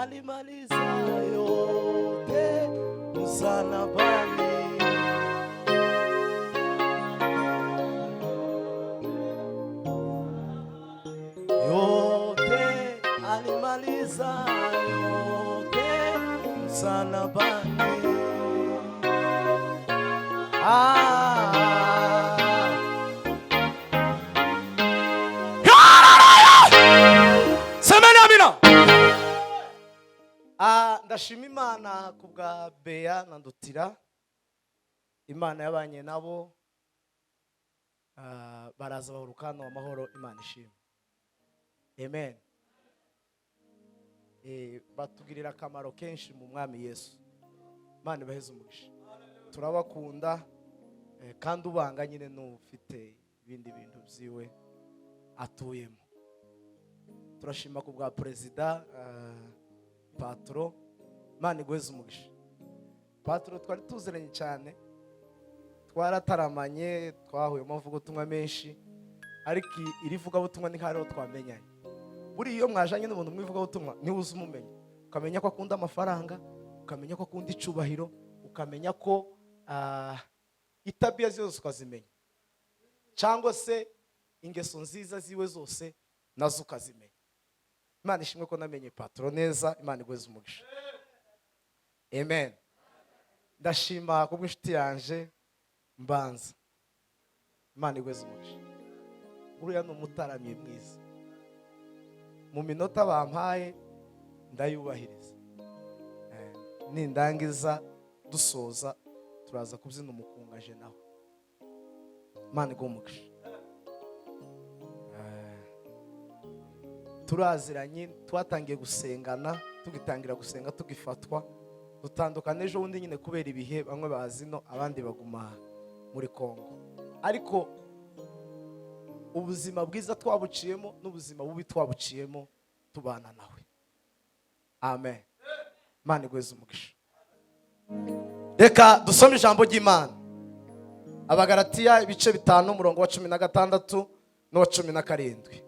alimaliza yote msalabani. Yote alimaliza yote msalabani. Semeni amina. Ndashima Imana kubwa Beya na Ndutira. Imana yabanye nabo, baraza bahurukana amahoro. Imana ishimwe. Amen. Batugirira akamaro kenshi mu mwami Yesu. Imana ibaheze umugisha. Turabakunda kandi ubanga nyine n'ufite ibindi bintu byiwe atuyemo. Turashima kubwa Perezida Patro. Imana iguheze umugisha. Patro twari tuziranye cyane, twarataramanye, twahuye mu mvugotumwa menshi, ariko iri vugabutumwa ni nk'aho twamenyanye. Buri iyo mwajanye n'umuntu mwivugabutumwa niwe uzi umumenya, ukamenya ko akunda amafaranga, ukamenya ko akunda icubahiro, ukamenya ko itabia zose ukazimenya, cyangwa se ingeso nziza ziwe zose nazo ukazimenya. Imana ishimwe ko namenye Patro neza. Imana iguheze umugisha. Amen. Ndashima kubwo inshuti yanje Mbanza. Imana iguheze umugisha. Uriya ni umutaramyi mwiza. Mu minota bampaye ndayubahiriza. Nindangiza dusoza turaza kubyina umukungaje nawe. Imana iguhe umugisha. Turaziranye, twatangiye gusengana, tugitangira gusenga tugifatwa, dutandukana ejo bundi nyine kubera ibihe, bamwe bazino abandi baguma muri Kongo. Ariko ubuzima bwiza twabuciyemo n'ubuzima bubi twabuciyemo tubana nawe. Amen. Imana iguheze umugisha. Reka dusome ijambo ry'Imana. Abagalatiya ibice 5 umurongo wa 16 n'uwa 17.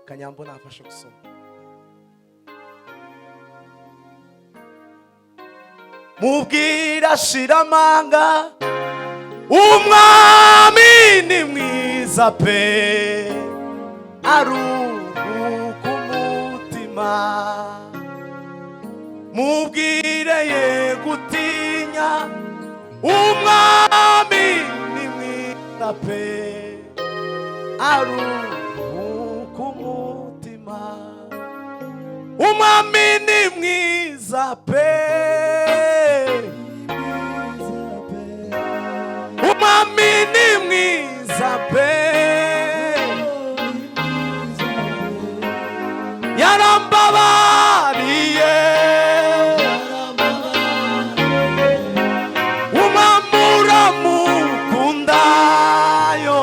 Kanyambo nafashe gusoma. Mubwira shiramanga umwami ni mwiza pe, aruhuka umutima. Mubwire ye gutinya umwami ni mwiza pe, aruhuka umutima. Umwami ni mwiza pe, umwami ni mwiza pe, yarambabariye. Umwamura mukundayo.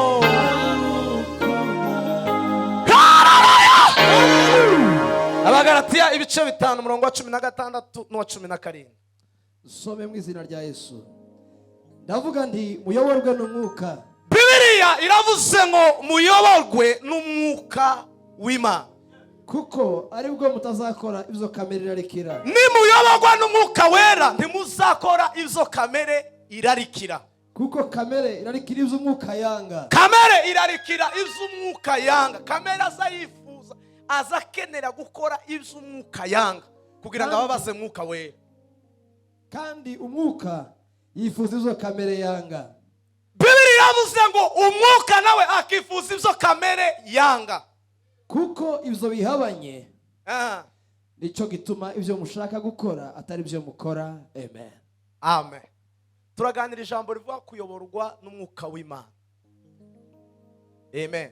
Abagalatiya ibice 5 umurongo wa 16 n'uwa 17. Some mu izina rya Yesu. Ndavuga nti muyoborwe n'umwuka. Bibiliya iravuze ngo muyoborwe n'umwuka w'Imana, kuko ari bwo mutazakora ibyo kamere irarikira. Nimuyoborwa n'umwuka wera ntimuzakora ibyo kamere irarikira. Kuko kamere irarikira ibyo umwuka yanga. Kamere irarikira ibyo umwuka yanga. Kamere azayifuza, azakenera gukora ibyo umwuka yanga kugira ngo ababaze mwuka wera. Kandi umwuka yifuza ibyo kamere yanga. Bibiliya iravuze ngo umwuka nawe akifuza ibyo kamere yanga. Kuko ibyo bihabanye nicyo gituma ibyo mushaka gukora atari byo mukora. Amen. Amen. Turaganira ijambo rivuga kuyoborwa n'umwuka w'Imana. Amen.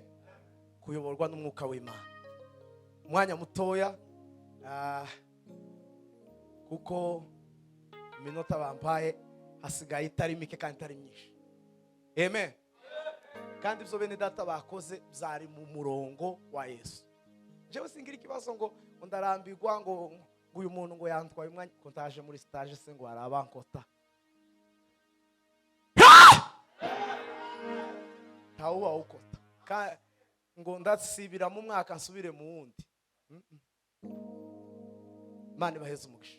Kuyoborwa n'umwuka w'Imana. Umwanya mutoya kuko iminota bampaye hasigaye itari mike kandi itari myinshi. Amen. Kandi ibyo bene data bakoze byari mu murongo wa Yesu. Jewe singira ikibazo ngo ndarambirwa ngo uyu muntu ngo yantwaye umwanya ko ntaje muri stage se ngo arabankota. Tawuwa ukota. Ngo ndasibira mu mwaka nsubire mu wundi. Imana ibaheze umugisha.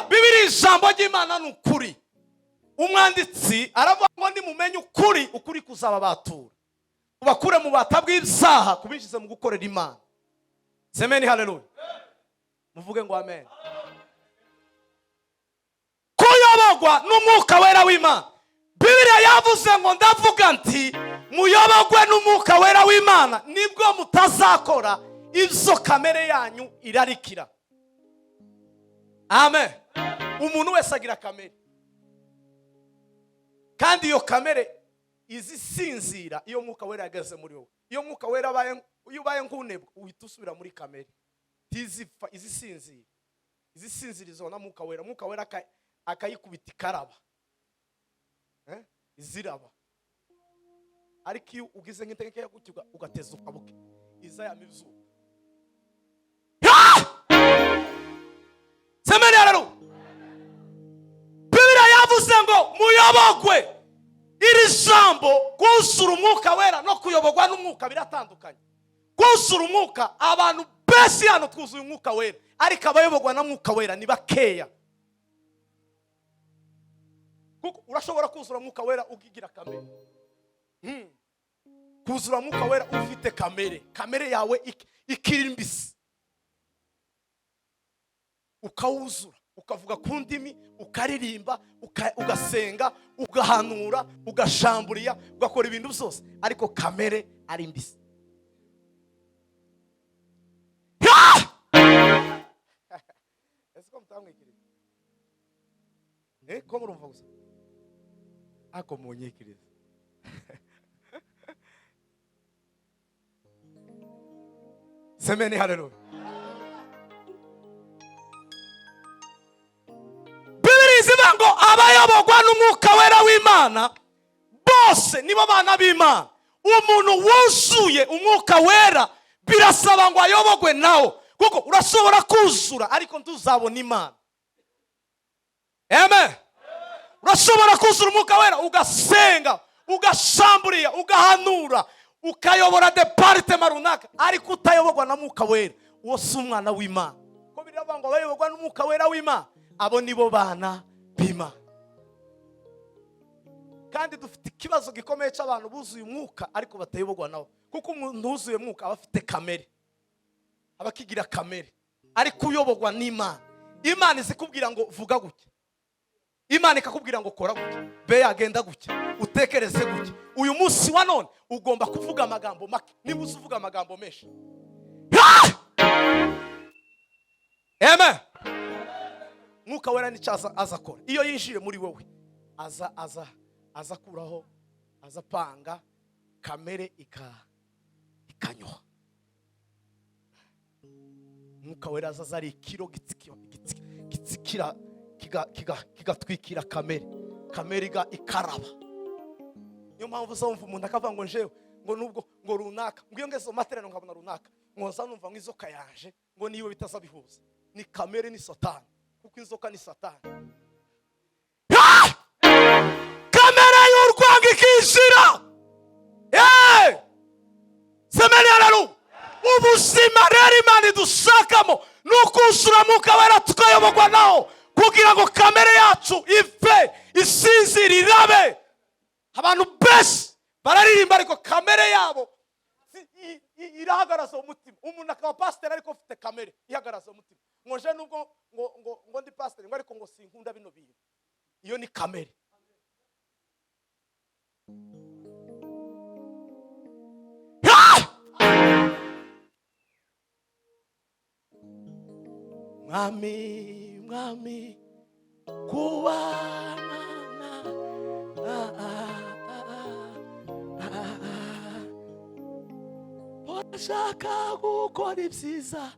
Bibiliya ijambo ry'Imana ni ukuri. Umwanditsi aravuga ngo nimumenye ukuri, ukuri kuzaba batura. Ubakure mu bata bw'ibyaha kubinjize mu gukorera Imana. Semeni haleluya. Muvuge ngo amen. Kuyobogwa n'umwuka wera w'Imana. Bibiliya yavuze ngo ndavuga nti muyobogwe n'umwuka wera w'Imana nibwo mutazakora ibyo kamere yanyu irarikira. Amen. Umuntu wese agira kamere. Kandi iyo kamere izisinzira iyo mwuka wera yageze muri wowe. Iyo mwuka wera ubaye nk'unebwe uhita usubira muri kamere. Tizipfa izisinzira. Izisinzirizo na mwuka wera akayikubita ikaraba. Iziraba. Ariko iyo ugize nk'intege yo gutyo ugateza ukabuke iza ya mizuba. Semeni haleluya. Bibiliya yavuze ngo muyobogwe. Iri jambo kuzura umwuka wera no kuyobogwa n'umwuka biratandukanye. Kuzura umwuka abantu bese hano twuzuye umwuka wera, ariko abayobogwa na mwuka wera ni bakeya. Kuko urashobora kuzura umwuka wera ugigira kamere. Kuzura umwuka wera ufite kamere yawe ikiri mbisi. Ukawuzura, ukavuga ku ndimi, ukaririmba, ugasenga, ugahanura, ugashamburiya, ugakora ibintu byose, ariko kamere ari mbisi. Ese ko mutamwikiriza? Ko murumva gusa? Ako munyikiriza. Semeni haleluya. Bibiliya ngo abayobogwa n'umwuka wera w'Imana bose nibo bana b'Imana. Umuntu wuzuye umwuka wera birasaba ngo ayobogwe nawo, kuko urashobora kuzura ariko ntuzabona Imana. Amen. Urashobora kuzura umwuka wera ugasenga, ugashamburiya, ugahanura, ukayobora departement runaka, ariko utayobogwa na mwuka wera, uwo si umwana w'Imana. Ko biravuga ngo abayobogwa n'umwuka wera w'Imana abo nibo bana b'Imana. Kandi dufite ikibazo gikomeye cy'abantu buzuye umwuka ariko batayobogwa nawo, kuko umuntu wuzuye umwuka aba afite kamere, abakigira kamere, ariko uyobogwa n'Imana. Imana izikubwira ngo vuga gutya, Imana ikakubwira ngo kora gutya, be yagenda gutya, utekereze gutya. Uyu munsi wa none ugomba kuvuga amagambo make, niba uvuga amagambo menshi. Amen. Mwuka wera ni cyaza azakora. Iyo yinjiye muri wowe aza kuraho, aza panga kamere ikanyoha. Mwuka wera aza ari ikiro gitsikira kigatwikira kamere ikaraba. Niyo mpamvu uzumva umuntu akavuga ngo njewe ngo nubwo ngo runaka ngiyo ngezo materino nkabona runaka nkoza numva ngo izoka yaje ngo niyo bitazabihuza. Ni kamere, ni satani, kuko inzoka ni satani. Kamere y'urwango ikishira. Semeni haleluya. Ubuzima rero Imana idushakamo n'ukuzura mwuka wera tukayobogwa nawo, kugira ngo kamere yacu ive isinzire irabe. Abantu bese bararirimba ariko kamere yabo irahagaraza umutima. Umuntu akaba pastor ariko ufite kamere ihagaraza umutima. Ngoje nubwo ngo ndi pastor ngo ariko ngo sinkunda bino bintu. Iyo ni kamere. Mwami kubana Porashaka gukora ibyiza,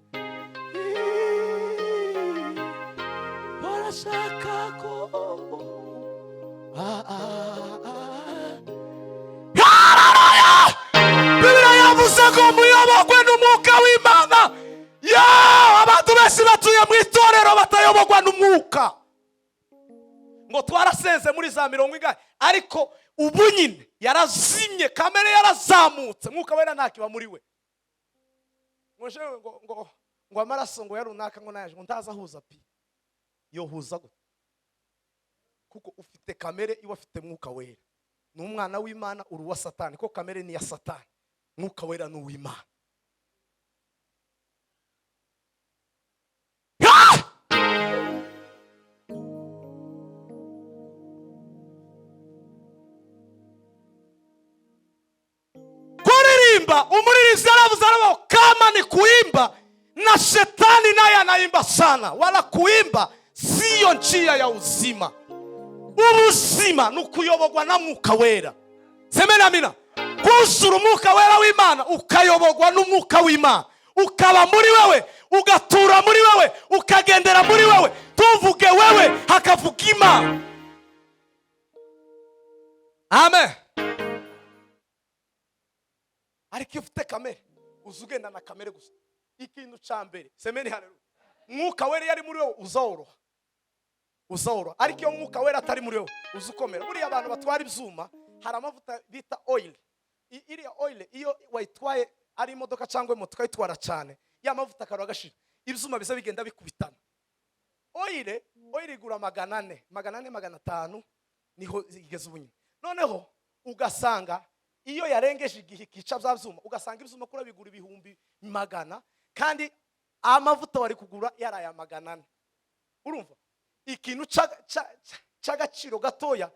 porashaka ko Bibiliya yavuze ngo muyobogwe n'umwuka w'Imana. Abantu bese batuye mu itorero batayobogwa n'umwuka. Ngo twarasenze muri za 100 ariko ubu nyine yarazimye, kamere yarazamutse, mwuka wera ntakiba muri we. ngo amaraso ngo yarunaka ngo naje ngo ndaza huza pi yo huza gute kuko ufite kamere iwe afite mwuka wera n'umwana w'Imana uruwa satani ko kamere ni ya satani mwuka wera n'uw'Imana kuririmba umuririmbyi yaravuze arabo kama ni kuimba na shetani naye anaimba sana wala kuimba siyo njia ya uzima. Ubuzima nukuyobogwa na mwuka wera. Semena amina. Kuzura umwuka wera w'Imana ukayobogwa n'umwuka w'Imana ukaba muri wewe ugatura muri wewe ukagendera muri wewe tuvuge wewe hakavuga Imana. Amen. Ariko ufite kamere uzugenda na kamere gusa ikintu cyambere semeni haleluya mwuka wera yari muri wewe uzoro ariko iyo mwuka wera atari muri wewe uzukomera. Buri abantu batwara ibyuma hari amavuta bita oil. Iriya oil iyo wayitwaye ari imodoka cyangwa moto kayitwara cyane ya mavuta karagashira ibyuma bize bigenda bikubitana. Oil igura 400 500 niho igeze ubunyine. Noneho ugasanga iyo yarengeje igihe kica byazuma ugasanga ibyuma kura bigura 100 kandi amavuta wari kugura yaraya 400. Urumva ikintu cy'agaciro gatoya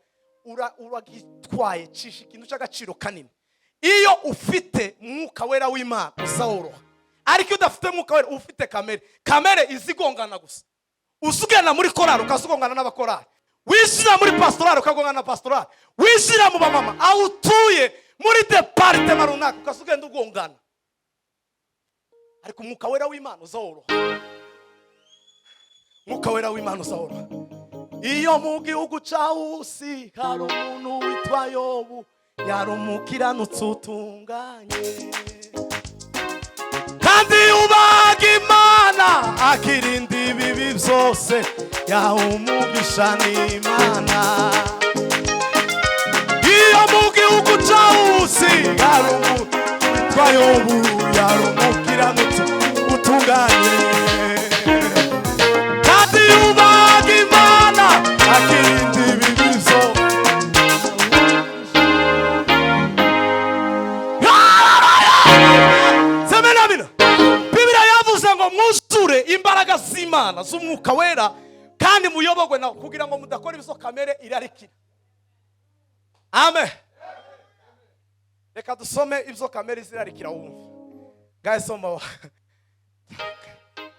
uragitwaye cisha ikintu cy'agaciro kanini. Iyo ufite mwuka wera w'Imana uzaworoha ariko udafite mwuka wera ufite kamere izigongana gusa. Usugana muri korari ukazugongana n'abakorari, wishyira muri pastorali ukagongana na pastorali, wishyira mu bamama aho utuye muri departement runaka ukazugenda ugongana. Ariko mwuka wera w'Imana uzaworoha. Mwuka wera w'Imana uzaworoha. Iyo mu gihugu cy'Usi hari umuntu witwa Yobu yari umukiranutsi utunganye kandi ubaga Imana akirinda ibibi byose yahumugisha n'Imana. Iyo mu gihugu cy'Usi hari umuntu witwa Yobu yari umukiranutsi utunganye kandi ubaga Imana akirinda ibibi byose. Biblia yavuze ngo mwuzure imbaraga z'Imana z'umwuka wera kandi muyobogwe nawo kugira ngo mudakora ibizo kamere irarikira. Amen. Reka dusome ibizo kamere zirarikira wumva. Guys soma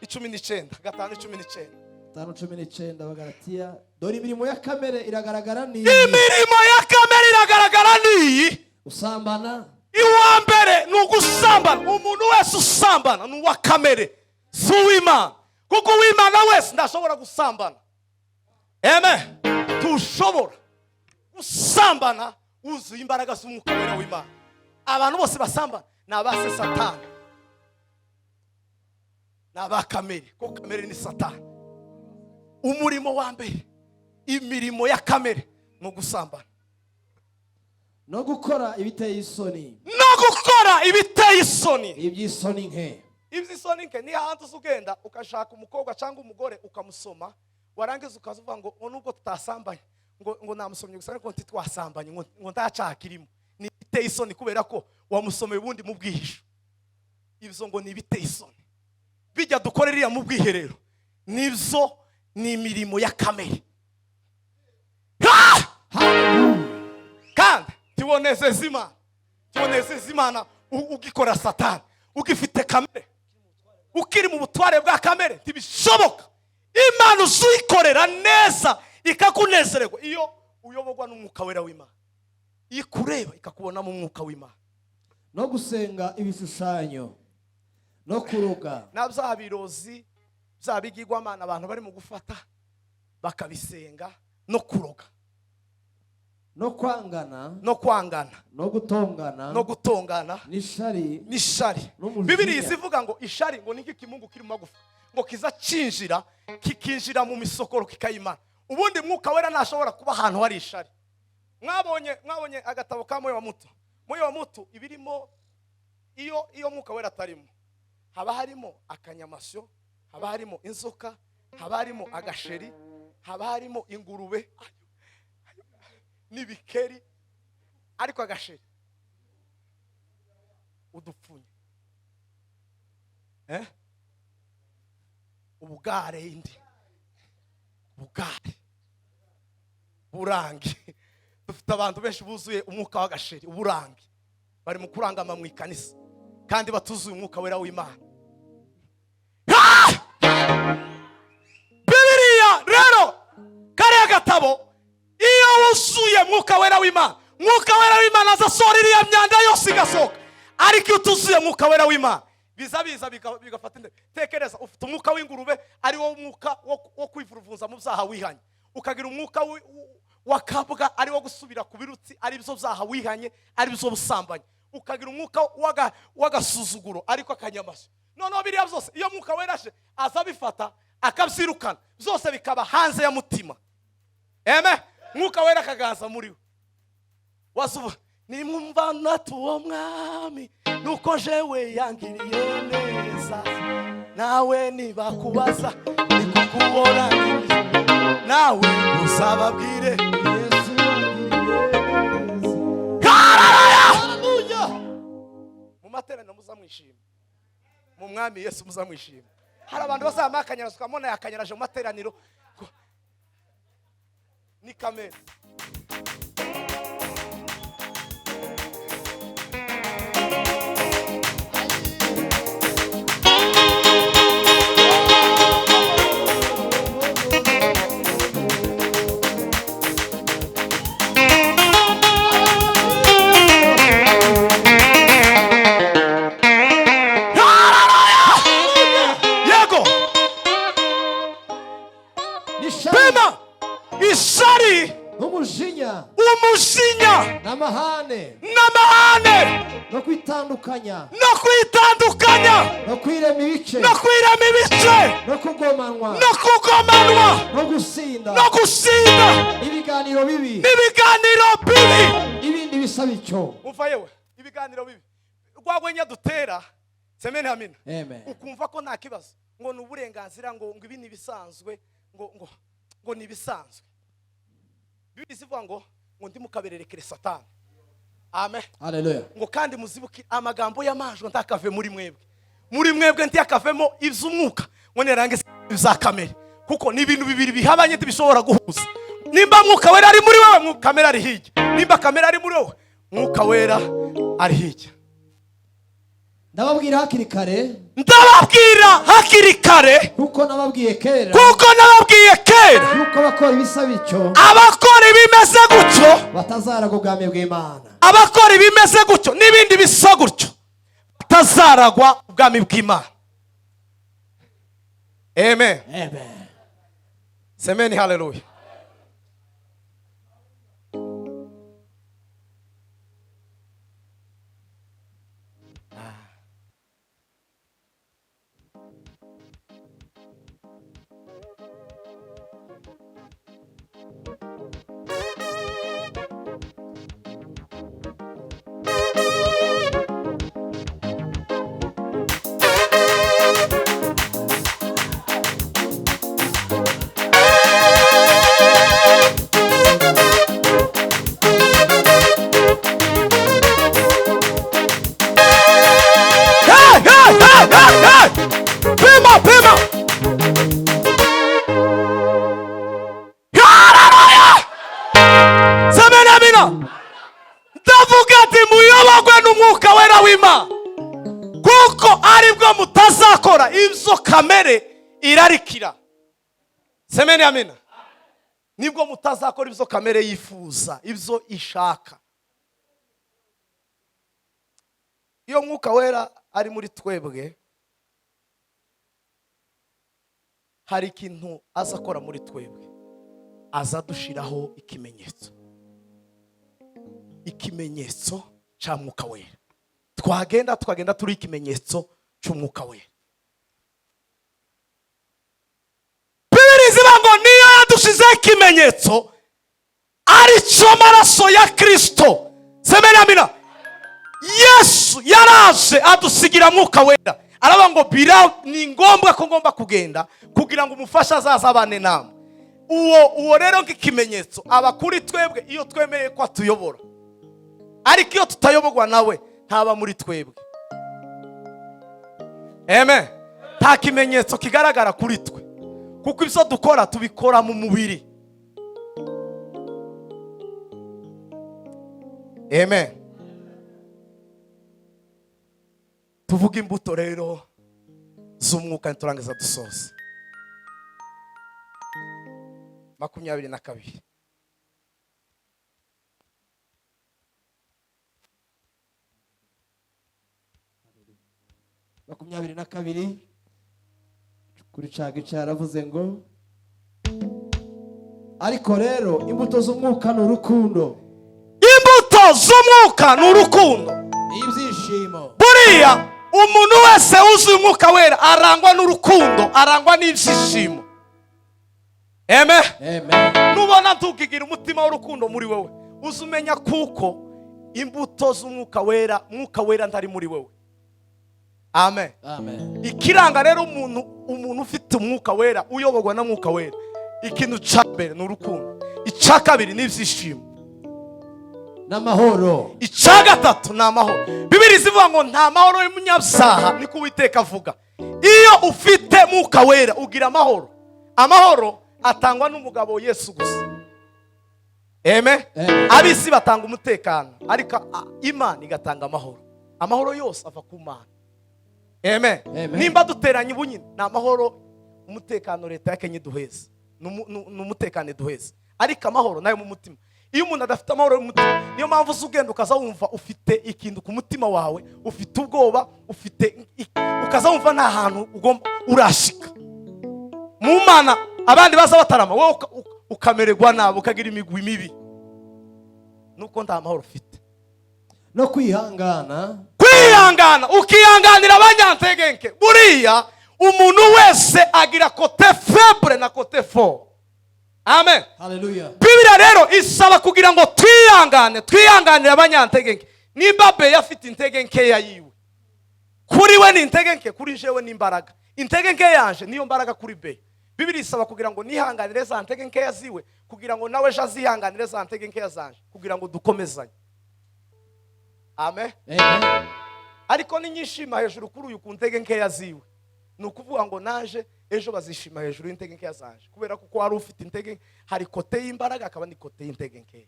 19 5:19 Abagalatiya. Dore imirimo ya kamere iragaragara ni imirimo ya kamere iragaragara ni usambana. Iwa mbere n'ugusambana. Umuntu wese usambana n'uwa kamere si uw'Imana kuko uw'Imana wese ndashobora gusambana. Amen. Tushobora gusambana uzuye imbaraga z'umwuka wera w'Imana. Abantu bose basambana nabase Satani naba kamere kuko kamere ni Satani. Umurimo wa mbere imirimo ya kamere no gusambana no gukora ibiteye isoni. Iby'isoni nke ni hantu uzugenda ukashaka umukobwa cyangwa umugore ukamusoma warangiza ukazuva ngo nubwo tutasambanye ngo namusomye gusa ariko ntitwasambanye ngo ndacakirimo. Ni biteye isoni kubera ko wamusomeye ubundi mu bwihisho. Ibyo ngo ni biteye isoni bijya dukorera mu bwiherero. Nibyo ni imirimo ya kamere kandi tibonezeza Imana ugikora Satani ugifite kamere ukiri mu butware bwa kamere ntibishoboka. Imana uzikorera neza ikakunezererwa iyo uyobogwa n'umwuka wera w'Imana. Ikureba ikakubona mu mwuka w'Imana. No gusenga ibishushanyo no kuroga na bya birozi byabigirwamana abantu bari mu gufata bakabisenga no kuroga no kwangana no gutongana nishari. Biblia izivuga ngo ishari ngo niki kimungu kiri magufa ngo kiza kikinjira mu misokoro kikayimana. Ubundi mwuka wera ntashobora kuba ahantu hari ishari. Mwabonye agatabo ka Moyo wa Muto ibirimo iyo mwuka wera atarimo haba harimo akanyamasyo, haba harimo inzoka, haba harimo agasheri, haba harimo ingurube n'ibikeri, ariko agasheri udupfunye, ubugare, indi bugare, burangi. Dufite abantu benshi buzuye umwuka w'agasheri, uburangi, bari mu kurangama mu ikanisa kandi batuzuye umwuka wera w'Imana. Bibiliya rero kariya gatabo, iyo wuzuye mwuka wera w'Imana, mwuka wera w'Imana azasohora iriya myanda yose igasohoka. Ariko iyo utuzuye mwuka wera w'Imana, biza bigafata inde. Tekereza, ufite umwuka w'ingurube, ari wo mwuka wo kwivuruvunza mu byaha wihanye. Ukagira umwuka wakabwa, ari wo gusubira ku birutsi, ari byo byaha wihanye, ari byo busambanye. Ukagira umwuka w'agasuzuguro, ariko akanyamasyo. Noneho biriya byose iyo mwuka weraje aza bifata akabyirukana, byose bikaba hanze ya mutima. Amen. Mwuka wera akaganza muri we. Wasuba nimwumva natuwo mwami nuko jewe yangiriye neza, nawe nibakubaza nikukubona nawe uzababwire Yesu yangiriye neza. Haleluya. Mu materaniro muzamwishima, mu mwami Yesu muzamwishima. Hari abantu bazama akanyarazo kamona yakanyaraje mu materaniro ni kamera. Umujinya n'amahane no kwitandukanya no kwirema ibice no kugomanwa no gusinda ibiganiro bibi ibindi bisa bityo. Umva yewe, ibiganiro bibi rwagwenya dutera, semene amina, ukumva ko nta kibazo, ngo n'uburenganzira, ngo ibi ni bisanzwe, ngo ni bisanzwe. Bibiliya ivuga ngo ndi mukabererekere Satani. Amen. Haleluya. Ngo kandi muzibuke amagambo y'amajwe ntakave muri mwebwe ntiyakavemo ivy'umwuka, ngo nerange izakamere, kuko ni ibintu bibiri bihabanye ntibishobora guhuza. Nimba mwuka wera ari muri wewe, mwuka kamera ari hirya. Nimba kamera ari muri wewe, mwuka wera ari hirya. Ndababwira hakiri kare kuko nababwiye kera yuko abakora ibisa bityo, abakora ibimeze gutyo batazaragwa ubwami bw'Imana. Abakora ibimeze gutyo n'ibindi bisa gutyo batazaragwa ubwami bw'Imana. Amen. Semeni haleluya. Pima. Semena amina. Ndavuga ati muyobogwe n'umwuka wera w'Imana, kuko aribwo mutazakora ibyo kamere irarikira. Semena amina. Nibwo mutazakora ibyo kamere yifuza, ibyo ishaka. Iyo mwuka wera ari muri twebwe, hari ikintu aza akora muri twebwe, aza dushiraho ikimenyetso cya mwuka wera. Twagenda turi ikimenyetso cy'umwuka wera. Bibiliya ivuga ngo niyo yadushizeho ikimenyetso ari cyo maraso ya Kristo. Semena amina. Yesu yaraje adusigira mwuka wera, araba ngo ni ngombwa ko ngomba kugenda kugira ngo umufasha azazabane namwe. Uwo rero nk'ikimenyetso aba kuri twebwe iyo twemeye ko atuyobora, ariko iyo tutayoborwa nawe ntaba muri twebwe. Amen. Nta kimenyetso kigaragara kuri twe, kuko ibyo dukora tubikora mu mubiri. Amen. Tuvuga imbuto rero z'umwuka niturangiza dusoza. 22. kuri caga cyaravuze ngo ariko rero imbuto z'umwuka n'urukundo. Imbuto z'umwuka n'urukundo, ibyishimo. Buriya umuntu wese uzi umwuka wera arangwa n'urukundo, arangwa n'ibyishimo. Amen. Amen. Nubona ntukigira umutima w'urukundo muri wewe, uzumenya kuko imbuto z'umwuka wera, mwuka wera ntari muri wewe. Amen. Amen. Ikiranga rero umuntu ufite umwuka wera, uyoborwa na mwuka wera, ikintu cyambere n'urukundo, icyakabiri n'ibyishimo n'amahoro, icyagatatu n'amahoro. Bibiri zivuga ngo nta mahoro y'umunyabyaha, niko Uwiteka avuga. Iyo ufite mwuka wera ugira amahoro. Amahoro atangwa n'umugabo Yesu gusa. Amen. Abisi batanga umutekano, ariko Imana igatanga amahoro. Amahoro yose ava ku Mana. Amen. Nimba duteranye ubunyine na amahoro, umutekano leta ya Kenya duheza, n'umutekano duheza, ariko amahoro nayo mu mutima. Iyo umuntu adafite amahoro mu mutima, niyo mpamvu uzugenda ukaza wumva ufite ikintu ku mutima wawe, ufite ubwoba, ukaza wumva nta hantu ugomba urashika. Mu Mana abandi baza batarama, wowe ukamererwa nabi, ukagira imigwi mibi, nuko nta mahoro ufite. No kwihangana, ukihanganira abanyantegenke. Buriya umuntu wese agira kote faible na kote fort. Amen. Hallelujah. Biblia rero isaba kugira ngo twihanganire abanyantegenke. Nimba be afite integenke ya yiwe, kuri we ni integenke, kuri jewe ni imbaraga. Integenke yanje niyo mbaraga kuri be. Biblia isaba kugira ngo nihanganire za integenke yaziwe, kugira ngo nawe jazihanganire za integenke yazanje, kugira ngo dukomezanye. Amen. Amen. Ariko ni nyishima hejuru kuri uyu kuntege nke yaziwe, nukuvuga ngo naje ejo bazishima hejuru y'intege nke yazanje, kubera kuko wari ufite intege, hari kote y'imbaraga akaba ni kote y'intege nke.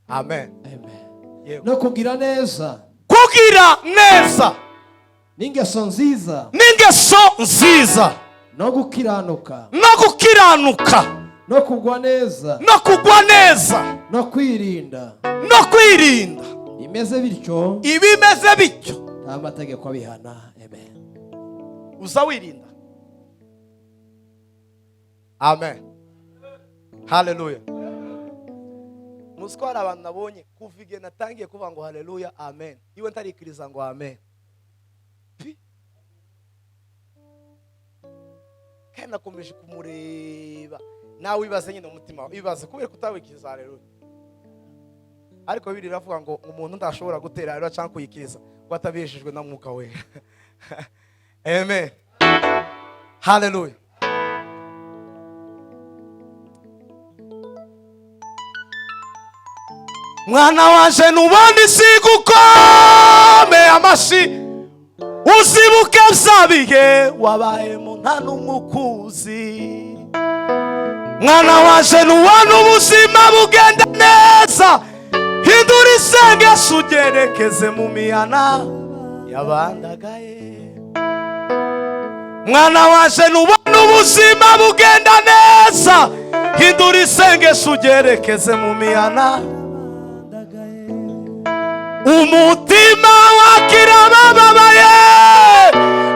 Amen. Amen. No kugira neza, n'ingeso nziza, no gukiranuka, no kugwa neza, no kwirinda, ibimeze bityo nta mategeko abihana. Amen. Uza wirinda. Amen. Hallelujah. Musikora abantu nabonye kuvige natangiye kuvuga ngo hallelujah amen, iwe ntarikiriza ngo amen. Kana komeje kumureba nawe ibaze nyine umutima ibaze kubera kutawikiriza hallelujah. Ariko Bibiliya iravuga ngo umuntu ndashobora gutera hallelujah cyangwa kuyikiriza ngo atabeshejwe na mwuka we. Amen. Hallelujah. Mwana wanje nubandi sigukome amashi, uzibuke byabihe wabayemo nta n'umukuzi. Mwana wanje nubona ubuzima bugenda neza, hindura isengesho ugerekeze mu mihana yabandagaye. Mwana wanje nubona ubuzima bugenda neza, hindura isengesho ugerekeze mu mihana. Umutima wakira bababaye,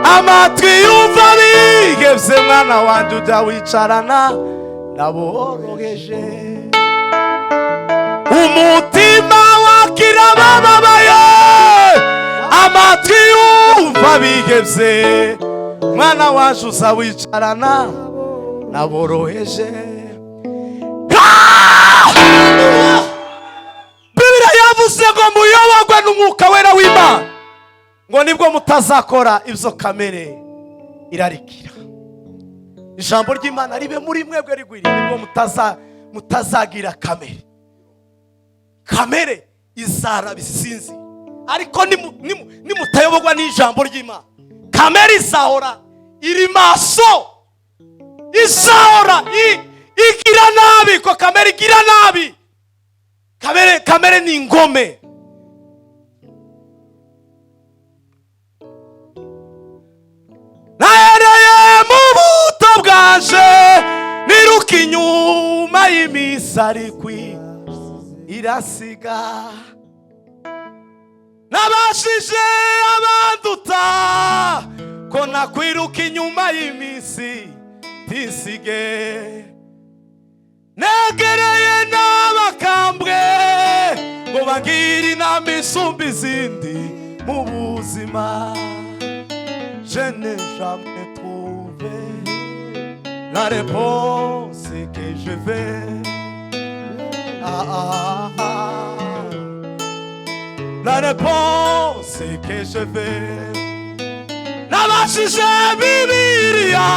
amatwi yumva bihebye. Mwana wanje ujya wicarana naboroheje. Umutima wakira bababaye, amatwi yumva bihebye. Mwana wanje uza wicarana naboroheje. Yavuze ngo muyoborwe n'umwuka wera w'Imana. ngo nibwo mutazakora ibyo kamere irarikira. Ijambo ry'Imana ribe muri mwebwe rigwiriye, nibwo mutazagira kamere. Kamere izara bisinzi, ariko nimutayobogwa n'ijambo ry'Imana, kamere izahora iri maso, izahora igira nabi. Ko kamere igira nabi. Kamere ni ingome. Nahereye mu buto bwanje niruka inyuma y'imisarikwi irasiga, nabashije abanduta ko nakwiruka inyuma y'imisi tisige, negereye n'abakambwe ngo bagire inama isumba izindi mu buzima. Je n'ai jamais trouvé la réponse que je veux. La réponse que je veux. Nabashije Bibiliya,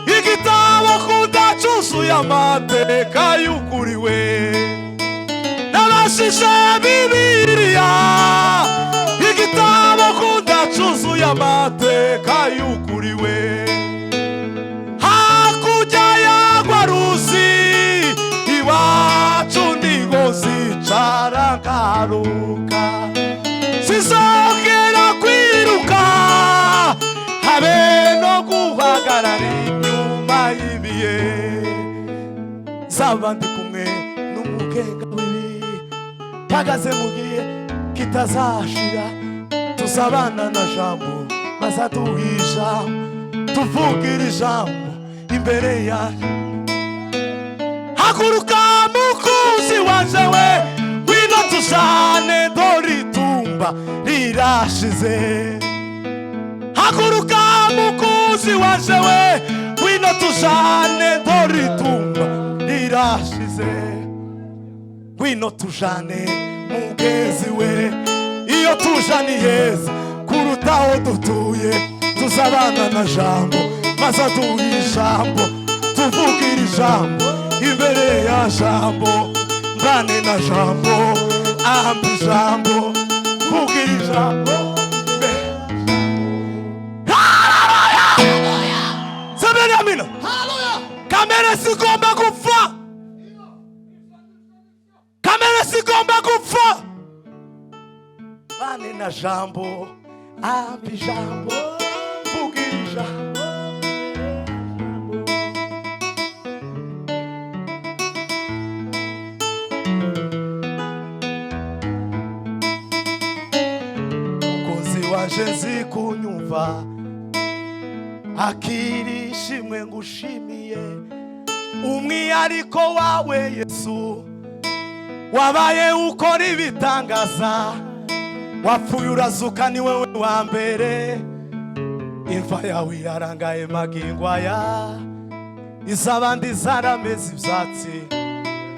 igitabo kudacuzuye amateka y'ukuri we. Nabashije Bibiliya, igitabo kudacuzuye amateka y'ukuri we. Hakurya y'agwa ruzi iwacu niho zicara ngaruka, sizongera kwiruka habe no guhagarara inyuma y'ibihe. Zaba ndi kumwe n'umugenga w'ibihe, mpagaze mu gihe kitazashira, tuzabana na jambo maze aduha ijambo, tuvugira ijambo imbere yacu. Haguruka mukunzi wanje we, wino tujane dore itumba rirashize. Haguruka mukunzi wanje we, wino tujane dore itumba rirashize. Wino tujane mugezi we, iyo tujani heza kuruta aho dutuye, tuzabana na jambo maze aduha ijambo, tuvugira ijambo imbere ya jambo, mbane na jambo, ampa ijambo, vugira ijambo. Haleluya! Semeni amina. Haleluya! Kamere sigomba gupfa. Kamere sigomba gupfa. Mbane na jambo, ampa ijambo, vugira ijambo. Waje kunyumva akiri shimwe ngushimiye, umwihariko wawe Yesu wabaye ukora ibitangaza, wapfuye urazuka ni wewe wa mbere, imva yawe irarangaye magingo aya, izabandi zarameze ibyatsi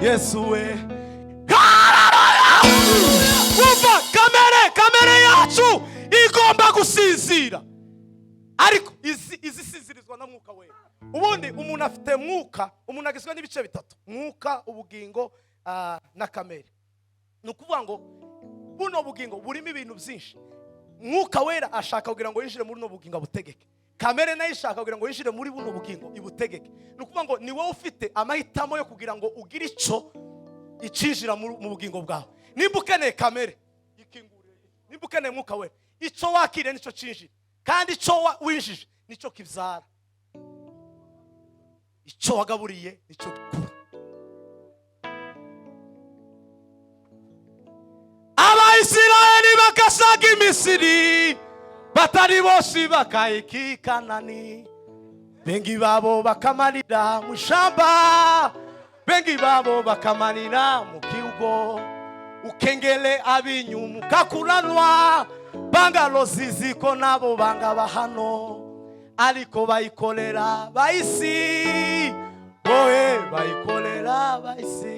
Yesu we. Kumva kamere yacu igomba gusinzira, ariko izi sinzirizwa na mwuka we. Ubundi umuntu afite mwuka, umuntu agizwe n'ibice bitatu: mwuka, ubugingo na kamere. Nukuvuga ngo buno bugingo burimo ibintu byinshi. Mwuka wera ashaka kugira ngo yinjire muri no bugingo butegeke, kamere nayo ishaka kugira ngo yinjire muri buno bugingo ibutegeke. Nukuvuga ngo ni wowe ufite amahitamo yo kugira ngo ugire ico icinjira mu bugingo bwawe. Nimba ukeneye kamere ikingurire, nimba ukeneye mwuka wera, ico wakire nico cinjira, kandi ico winjije nico kivyara, ico wagaburiye nico gikura. Abayisirayeli bakasaga imisiri, batari bose bakayiki Kanani, bengi babo bakamarira mu shamba, bengi babo bakamarira mu kiugo. Ukengele abinyumu kakuranwa, bangalo ziziko nabo banga bahano, aliko bayikolera bayisi, oe bayikolera bayisi.